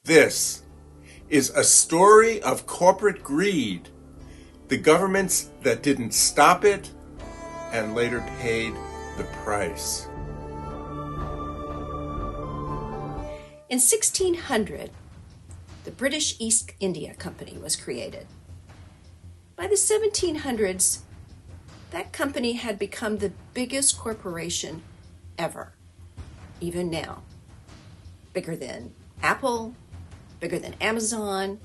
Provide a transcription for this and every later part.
This is a story of corporate greed, the governments that didn't stop it and later paid the price. In 1600, the British East India Company was created. By the 1700s, that company had become the biggest corporation ever, even now. Bigger than Apple, bigger than Amazon,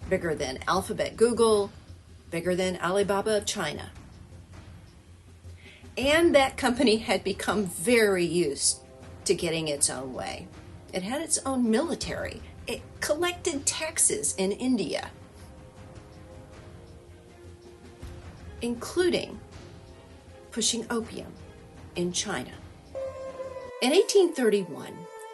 bigger than Alphabet Google, bigger than Alibaba of China. And that company had become very used to getting its own way. It had its own military. It collected taxes in India, including pushing opium in China. In 1831,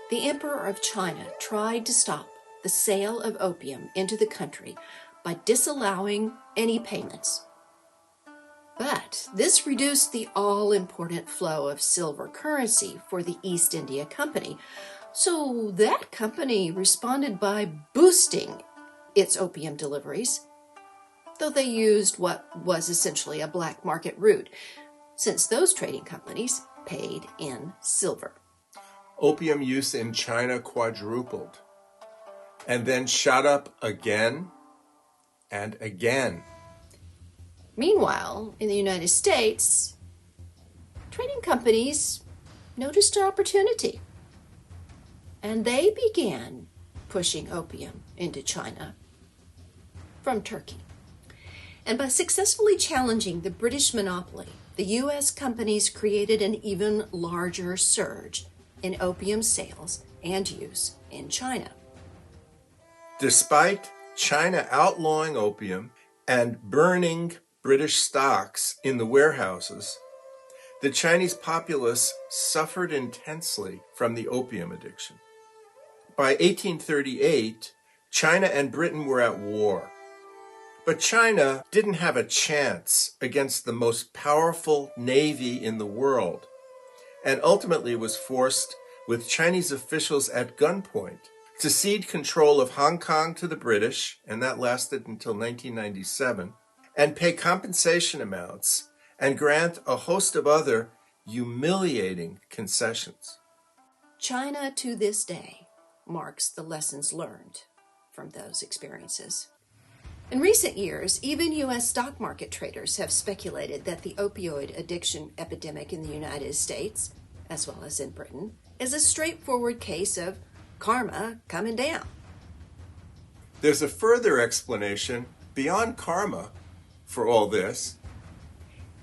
the Emperor of China tried to stop the sale of opium into the country by disallowing any payments. But this reduced the all-important flow of silver currency for the East India Company. So that company responded by boosting its opium deliveries, though they used what was essentially a black market route, since those trading companies paid in silver. Opium use in China quadrupled and then shot up again and again. Meanwhile, in the United States, trading companies noticed an opportunity, and they began pushing opium into China from Turkey. And by successfully challenging the British monopoly, the U.S. companies created an even larger surge in opium sales and use in China. Despite China outlawing opium and burning British stocks in the warehouses, the Chinese populace suffered intensely from the opium addiction. By 1838, China and Britain were at war. But China didn't have a chance against the most powerful navy in the world, and ultimately was forced, with Chinese officials at gunpoint, to cede control of Hong Kong to the British, and that lasted until 1997, and pay compensation amounts and grant a host of other humiliating concessions. China, to this day, marks the lessons learned from those experiences. In recent years, even U.S. stock market traders have speculated that the opioid addiction epidemic in the United States, as well as in Britain, is a straightforward case of karma coming down. There's a further explanation beyond karma for all this.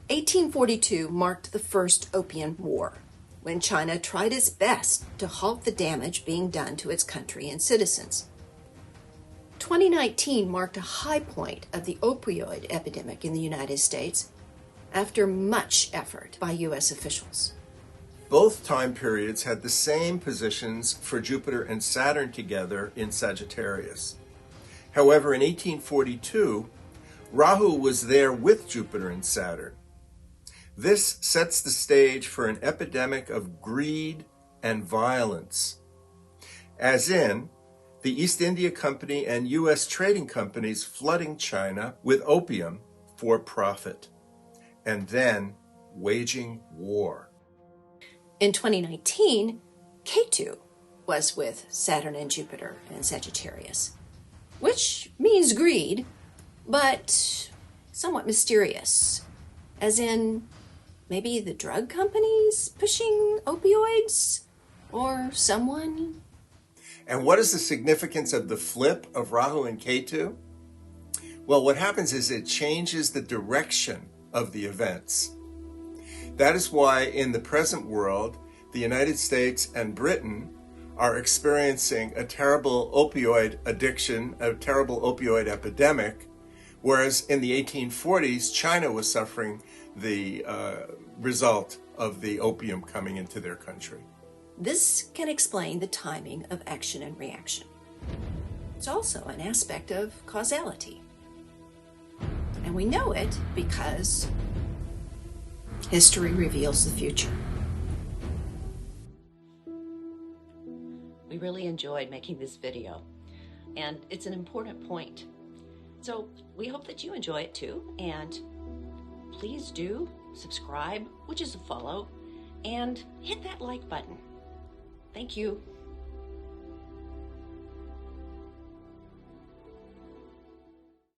1842 marked the first Opium War, when China tried its best to halt the damage being done to its country and citizens. 2019 marked a high point of the opioid epidemic in the United States after much effort by U.S. officials. Both time periods had the same positions for Jupiter and Saturn together in Sagittarius. However, in 1842, Rahu was there with Jupiter and Saturn. This sets the stage for an epidemic of greed and violence, as in the East India Company and U.S. trading companies flooding China with opium for profit, and then waging war. In 2019, Ketu was with Saturn and Jupiter in Sagittarius, which means greed, but somewhat mysterious, as in maybe the drug companies pushing opioids, or someone. And what is the significance of the flip of Rahu and Ketu? Well, what happens is it changes the direction of the events. That is why in the present world, the United States and Britain are experiencing a terrible opioid addiction, a terrible opioid epidemic, whereas in the 1840s, China was suffering the result of the opium coming into their country. This can explain the timing of action and reaction. It's also an aspect of causality. And we know it because history reveals the future. We really enjoyed making this video. and it's an important point. So we hope that you enjoy it too, and please do subscribe, which is a follow, and hit that like button. Thank you.